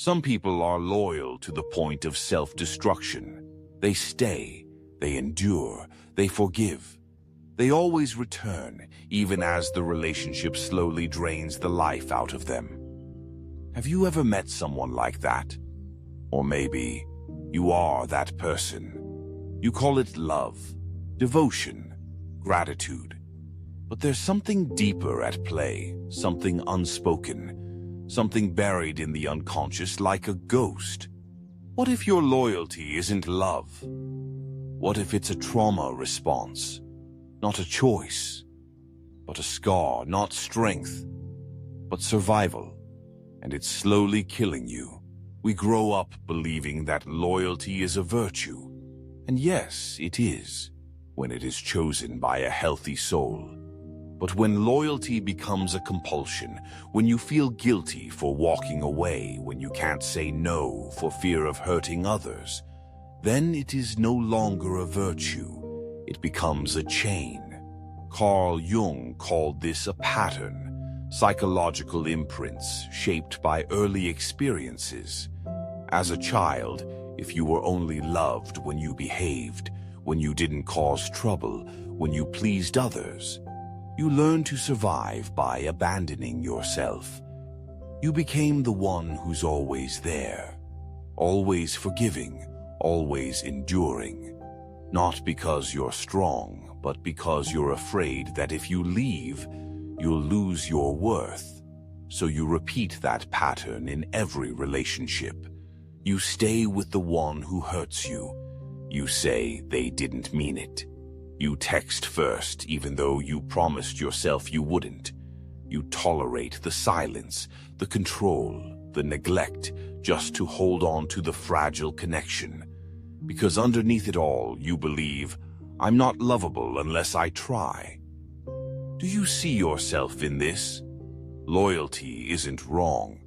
Some people are loyal to the point of self-destruction. They stay, they endure, they forgive. They always return, even as the relationship slowly drains the life out of them. Have you ever met someone like that? Or maybe you are that person. You call it love, devotion, gratitude. But there's something deeper at play, something unspoken, something buried in the unconscious like a ghost. What if your loyalty isn't love? What if it's a trauma response? Not a choice, but a scar, not strength, but survival. And it's slowly killing you. We grow up believing that loyalty is a virtue. And yes, it is, when it is chosen by a healthy soul. But when loyalty becomes a compulsion, when you feel guilty for walking away, when you can't say no for fear of hurting others, then it is no longer a virtue. It becomes a chain. Carl Jung called this a pattern, psychological imprints shaped by early experiences. As a child, if you were only loved when you behaved, when you didn't cause trouble, when you pleased others, you learned to survive by abandoning yourself. You became the one who's always there, always forgiving, always enduring. Not because you're strong, but because you're afraid that if you leave, you'll lose your worth. So you repeat that pattern in every relationship. You stay with the one who hurts you. You say they didn't mean it. You text first, even though you promised yourself you wouldn't. You tolerate the silence, the control, the neglect, just to hold on to the fragile connection. Because underneath it all, you believe, I'm not lovable unless I try. Do you see yourself in this? Loyalty isn't wrong.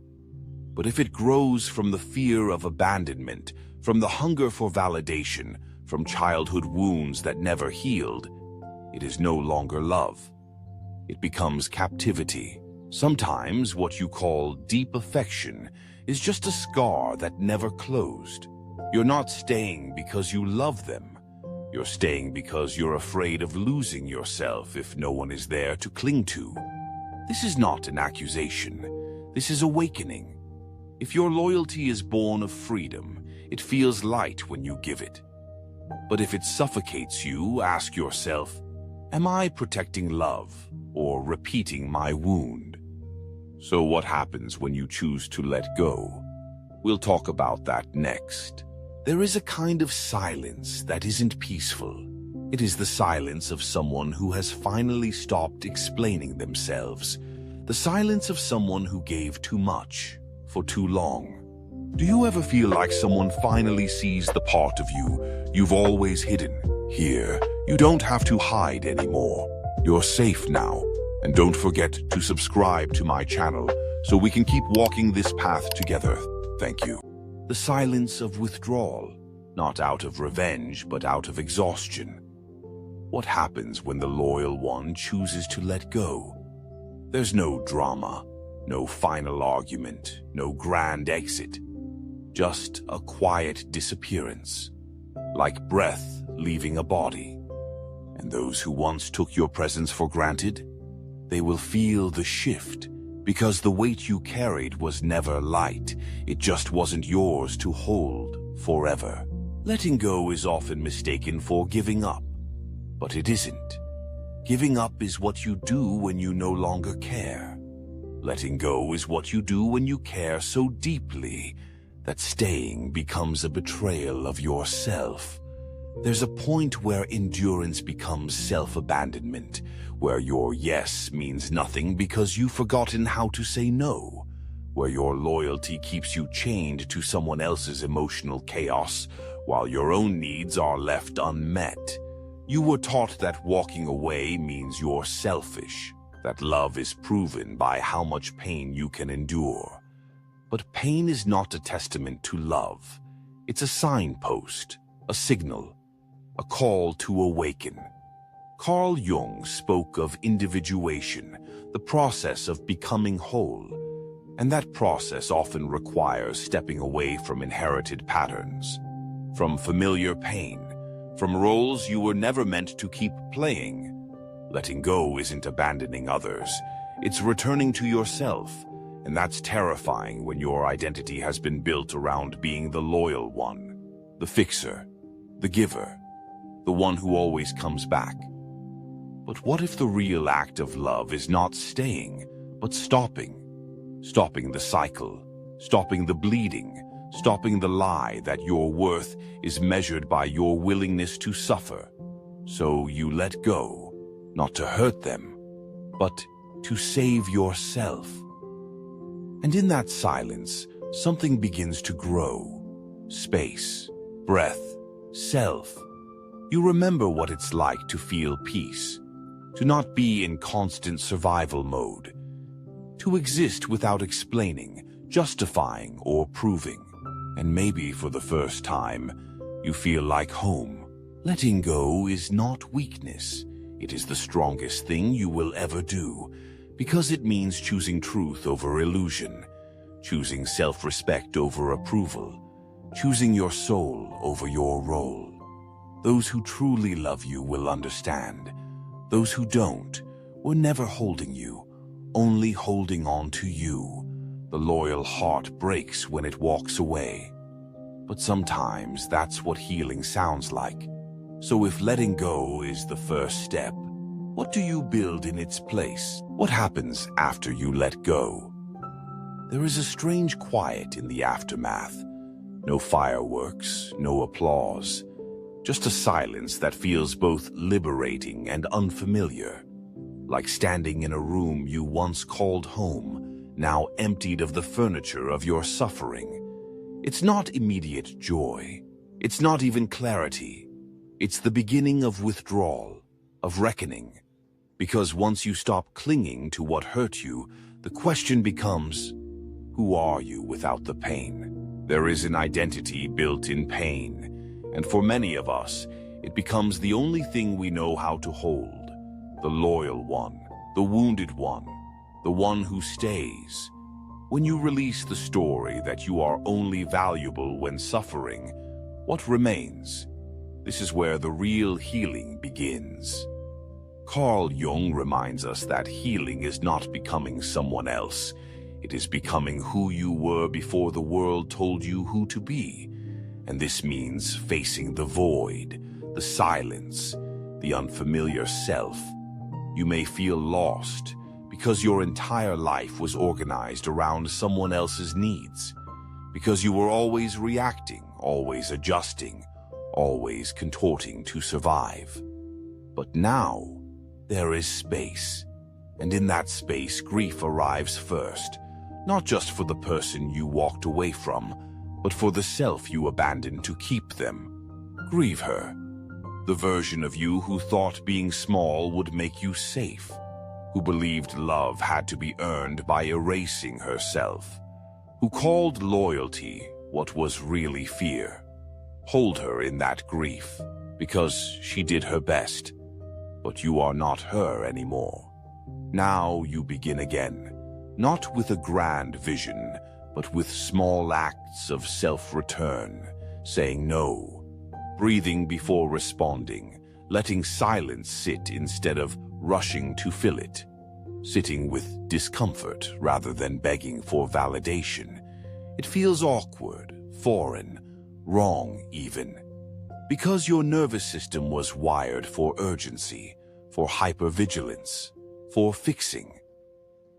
But if it grows from the fear of abandonment, from the hunger for validation, from childhood wounds that never healed, it is no longer love. It becomes captivity. Sometimes what you call deep affection is just a scar that never closed. You're not staying because you love them. You're staying because you're afraid of losing yourself if no one is there to cling to. This is not an accusation. This is awakening. If your loyalty is born of freedom, it feels light when you give it. But if it suffocates you, ask yourself, am I protecting love or repeating my wound? So what happens when you choose to let go? We'll talk about that next. There is a kind of silence that isn't peaceful. It is the silence of someone who has finally stopped explaining themselves. The silence of someone who gave too much for too long. Do you ever feel like someone finally sees the part of you you've always hidden? Here, you don't have to hide anymore. You're safe now. And don't forget to subscribe to my channel so we can keep walking this path together. Thank you. The silence of withdrawal, not out of revenge, but out of exhaustion. What happens when the loyal one chooses to let go? There's no drama, no final argument, no grand exit. Just a quiet disappearance, like breath leaving a body. And those who once took your presence for granted, they will feel the shift. Because the weight you carried was never light, it just wasn't yours to hold forever. Letting go is often mistaken for giving up, but it isn't. Giving up is what you do when you no longer care. Letting go is what you do when you care so deeply that staying becomes a betrayal of yourself. There's a point where endurance becomes self-abandonment, where your yes means nothing because you've forgotten how to say no, where your loyalty keeps you chained to someone else's emotional chaos while your own needs are left unmet. You were taught that walking away means you're selfish, that love is proven by how much pain you can endure. But pain is not a testament to love. It's a signpost, a signal, a call to awaken. Carl Jung spoke of individuation, the process of becoming whole. And that process often requires stepping away from inherited patterns, from familiar pain, from roles you were never meant to keep playing. Letting go isn't abandoning others, it's returning to yourself, and that's terrifying when your identity has been built around being the loyal one, the fixer, the giver, the one who always comes back. But what if the real act of love is not staying, but stopping? Stopping the cycle, stopping the bleeding, stopping the lie that your worth is measured by your willingness to suffer. So you let go, not to hurt them, but to save yourself. And in that silence, something begins to grow. Space, breath, self. You remember what it's like to feel peace, to not be in constant survival mode, to exist without explaining, justifying, or proving. And maybe for the first time, you feel like home. Letting go is not weakness. It is the strongest thing you will ever do, because it means choosing truth over illusion, choosing self-respect over approval, choosing your soul over your role. Those who truly love you will understand. Those who don't were never holding you, only holding on to you. The loyal heart breaks when it walks away. But sometimes that's what healing sounds like. So if letting go is the first step, what do you build in its place? What happens after you let go? There is a strange quiet in the aftermath. No fireworks, no applause. Just a silence that feels both liberating and unfamiliar. Like standing in a room you once called home, now emptied of the furniture of your suffering. It's not immediate joy. It's not even clarity. It's the beginning of withdrawal, of reckoning. Because once you stop clinging to what hurt you, the question becomes, who are you without the pain? There is an identity built in pain, and for many of us, it becomes the only thing we know how to hold. The loyal one, the wounded one, the one who stays. When you release the story that you are only valuable when suffering, what remains? This is where the real healing begins. Carl Jung reminds us that healing is not becoming someone else. It is becoming who you were before the world told you who to be. And this means facing the void, the silence, the unfamiliar self. You may feel lost because your entire life was organized around someone else's needs, because you were always reacting, always adjusting, always contorting to survive. But now, there is space, and in that space grief arrives first, not just for the person you walked away from, but for the self you abandoned to keep them. Grieve her, the version of you who thought being small would make you safe, who believed love had to be earned by erasing herself, who called loyalty what was really fear. Hold her in that grief, because she did her best. But you are not her anymore. Now you begin again, not with a grand vision, but with small acts of self-return, saying no, breathing before responding, letting silence sit instead of rushing to fill it, sitting with discomfort rather than begging for validation. It feels awkward, foreign, wrong even. Because your nervous system was wired for urgency, for hypervigilance, for fixing.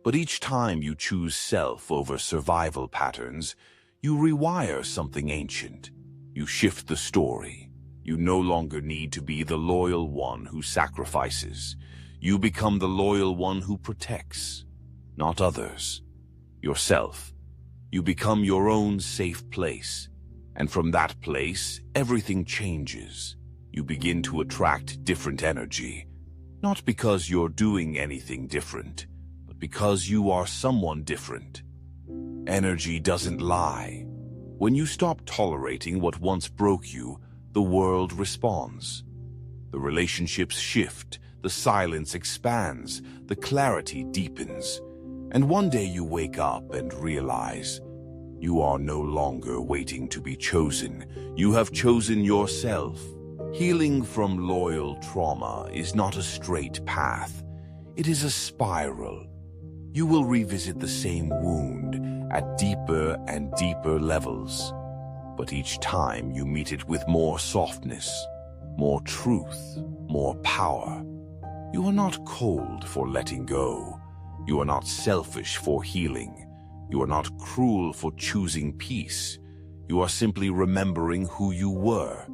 But each time you choose self over survival patterns, you rewire something ancient. You shift the story. You no longer need to be the loyal one who sacrifices. You become the loyal one who protects, not others. Yourself. You become your own safe place. And from that place, everything changes. You begin to attract different energy. Not because you're doing anything different, but because you are someone different. Energy doesn't lie. When you stop tolerating what once broke you, the world responds. The relationships shift, the silence expands, the clarity deepens. And one day you wake up and realize you are no longer waiting to be chosen. You have chosen yourself. Healing from loyal trauma is not a straight path. It is a spiral. You will revisit the same wound at deeper and deeper levels. But each time you meet it with more softness, more truth, more power. You are not cold for letting go. You are not selfish for healing. You are not cruel for choosing peace. You are simply remembering who you were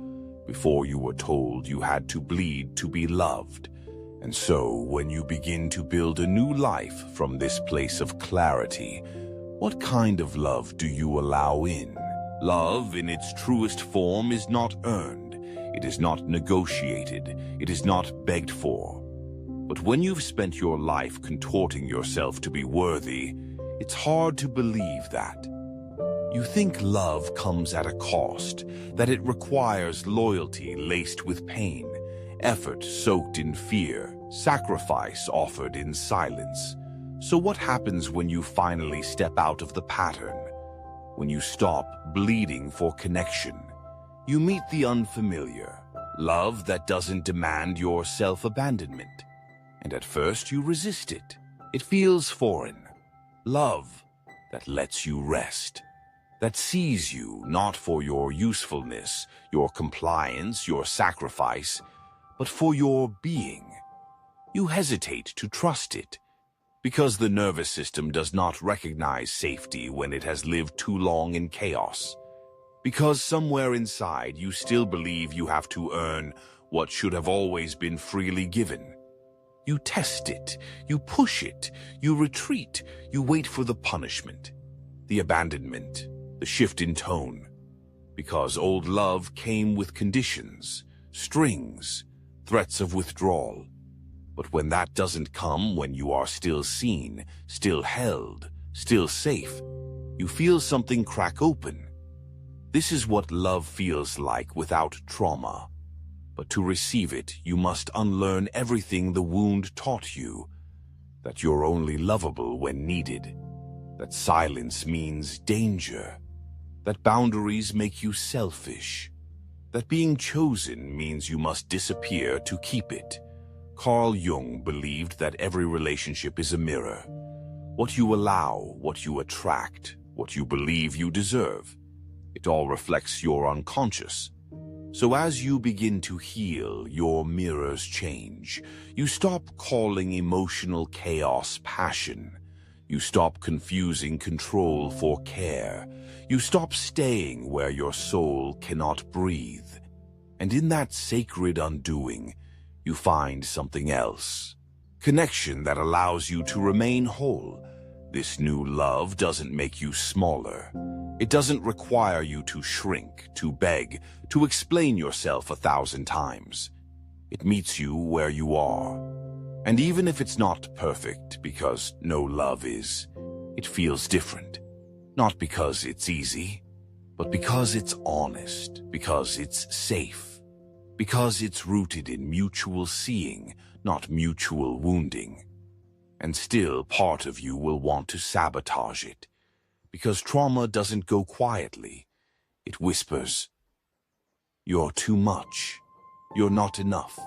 before you were told you had to bleed to be loved. And so, when you begin to build a new life from this place of clarity, what kind of love do you allow in? Love, in its truest form, is not earned. It is not negotiated. It is not begged for. But when you've spent your life contorting yourself to be worthy, it's hard to believe that. You think love comes at a cost, that it requires loyalty laced with pain, effort soaked in fear, sacrifice offered in silence. So what happens when you finally step out of the pattern? When you stop bleeding for connection? You meet the unfamiliar, love that doesn't demand your self-abandonment. And at first you resist it. It feels foreign. Love that lets you rest. That sees you not for your usefulness, your compliance, your sacrifice, but for your being. You hesitate to trust it, because the nervous system does not recognize safety when it has lived too long in chaos. Because somewhere inside you still believe you have to earn what should have always been freely given. You test it, you push it, you retreat, you wait for the punishment, the abandonment, the shift in tone. Because old love came with conditions, strings, threats of withdrawal. But when that doesn't come, when you are still seen, still held, still safe, you feel something crack open. This is what love feels like without trauma. But to receive it, you must unlearn everything the wound taught you. That you're only lovable when needed. That silence means danger. That boundaries make you selfish. That being chosen means you must disappear to keep it. Carl Jung believed that every relationship is a mirror. What you allow, what you attract, what you believe you deserve. It all reflects your unconscious. So as you begin to heal, your mirrors change. You stop calling emotional chaos passion. You stop confusing control for care. You stop staying where your soul cannot breathe. And in that sacred undoing, you find something else. Connection that allows you to remain whole. This new love doesn't make you smaller. It doesn't require you to shrink, to beg, to explain yourself 1,000 times. It meets you where you are. And even if it's not perfect, because no love is, it feels different. Not because it's easy, but because it's honest, because it's safe, because it's rooted in mutual seeing, not mutual wounding. And still, part of you will want to sabotage it. Because trauma doesn't go quietly. It whispers, "You're too much. You're not enough."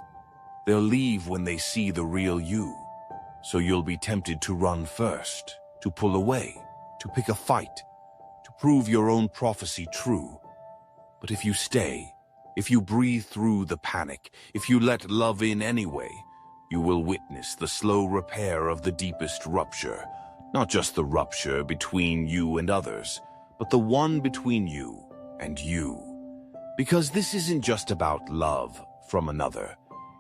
They'll leave when they see the real you. So you'll be tempted to run first, to pull away, to pick a fight, to prove your own prophecy true. But if you stay, if you breathe through the panic, if you let love in anyway, you will witness the slow repair of the deepest rupture. Not just the rupture between you and others, but the one between you and you. Because this isn't just about love from another.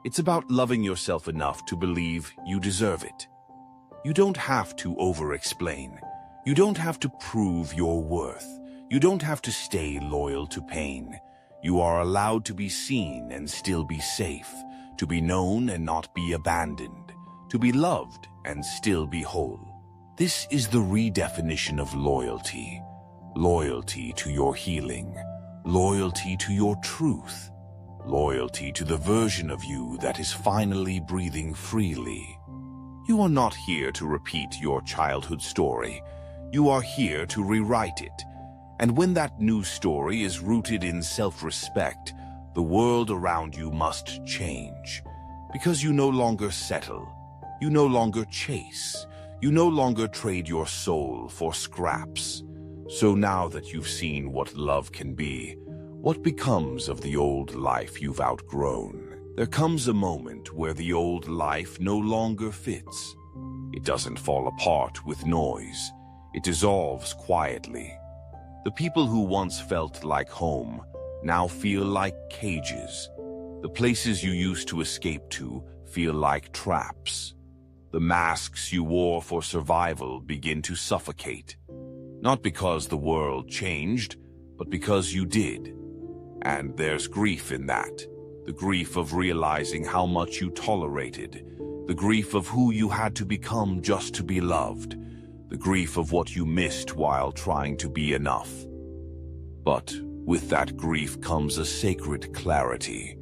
It's about loving yourself enough to believe you deserve it. You don't have to over-explain. You don't have to prove your worth. You don't have to stay loyal to pain. You are allowed to be seen and still be safe, to be known and not be abandoned, to be loved and still be whole. This is the redefinition of loyalty. Loyalty to your healing. Loyalty to your truth. Loyalty to the version of you that is finally breathing freely. You are not here to repeat your childhood story. You are here to rewrite it. And when that new story is rooted in self-respect, the world around you must change. Because you no longer settle. You no longer chase. You no longer trade your soul for scraps. So now that you've seen what love can be, what becomes of the old life you've outgrown? There comes a moment where the old life no longer fits. It doesn't fall apart with noise. It dissolves quietly. The people who once felt like home now feel like cages. The places you used to escape to feel like traps. The masks you wore for survival begin to suffocate. Not because the world changed, but because you did. And there's grief in that. The grief of realizing how much you tolerated. The grief of who you had to become just to be loved. The grief of what you missed while trying to be enough. But with that grief comes a sacred clarity.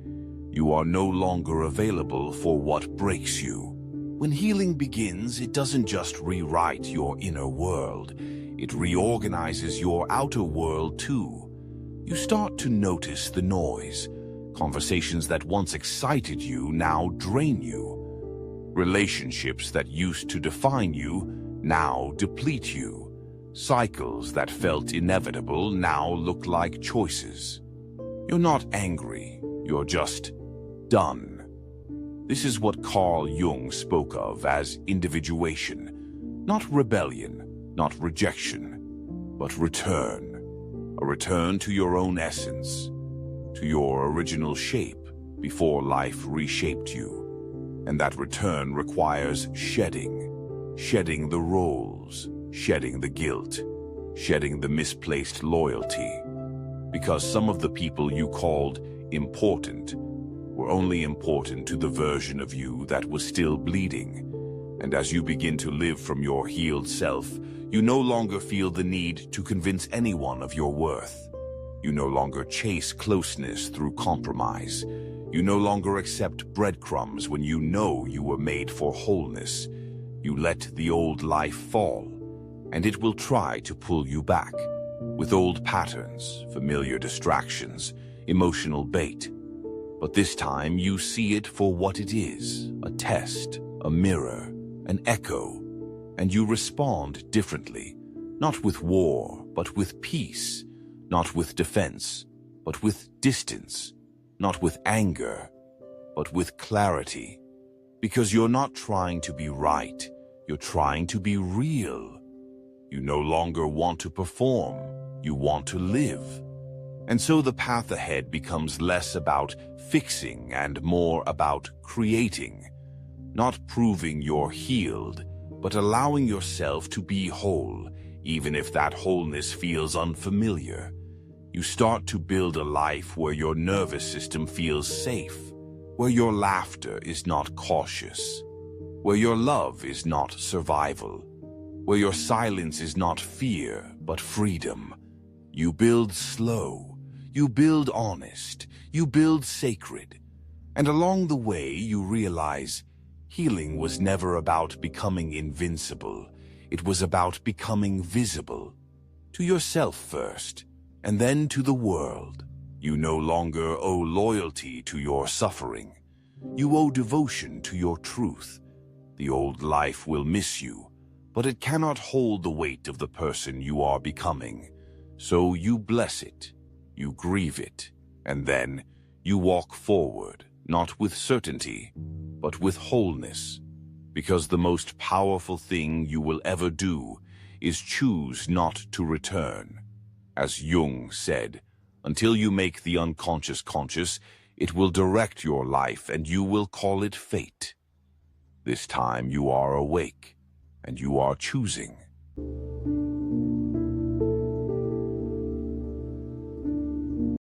You are no longer available for what breaks you. When healing begins, it doesn't just rewrite your inner world. It reorganizes your outer world too. You start to notice the noise. Conversations that once excited you now drain you. Relationships that used to define you now deplete you. Cycles that felt inevitable now look like choices. You're not angry, you're just done. This is what Carl Jung spoke of as individuation. Not rebellion, not rejection, but return. A return to your own essence, to your original shape before life reshaped you. And that return requires shedding the roles, shedding the guilt, shedding the misplaced loyalty. Because some of the people you called important were only important to the version of you that was still bleeding. And as you begin to live from your healed self, you no longer feel the need to convince anyone of your worth. You no longer chase closeness through compromise. You no longer accept breadcrumbs when you know you were made for wholeness. You let the old life fall, and it will try to pull you back with old patterns, familiar distractions, emotional bait. But this time you see it for what it is, a test, a mirror, an echo, and you respond differently, not with war, but with peace, not with defense, but with distance, not with anger, but with clarity. Because you're not trying to be right, you're trying to be real. You no longer want to perform, you want to live. And so the path ahead becomes less about fixing and more about creating. Not proving you're healed, but allowing yourself to be whole, even if that wholeness feels unfamiliar. You start to build a life where your nervous system feels safe, where your laughter is not cautious, where your love is not survival, where your silence is not fear, but freedom. You build slow, you build honest, you build sacred. And along the way, you realize healing was never about becoming invincible. It was about becoming visible. To yourself first, and then to the world. You no longer owe loyalty to your suffering. You owe devotion to your truth. The old life will miss you, but it cannot hold the weight of the person you are becoming. So you bless it, you grieve it, and then you walk forward, not with certainty, but with wholeness. Because the most powerful thing you will ever do is choose not to return. As Jung said, until you make the unconscious conscious, it will direct your life and you will call it fate. This time you are awake and you are choosing.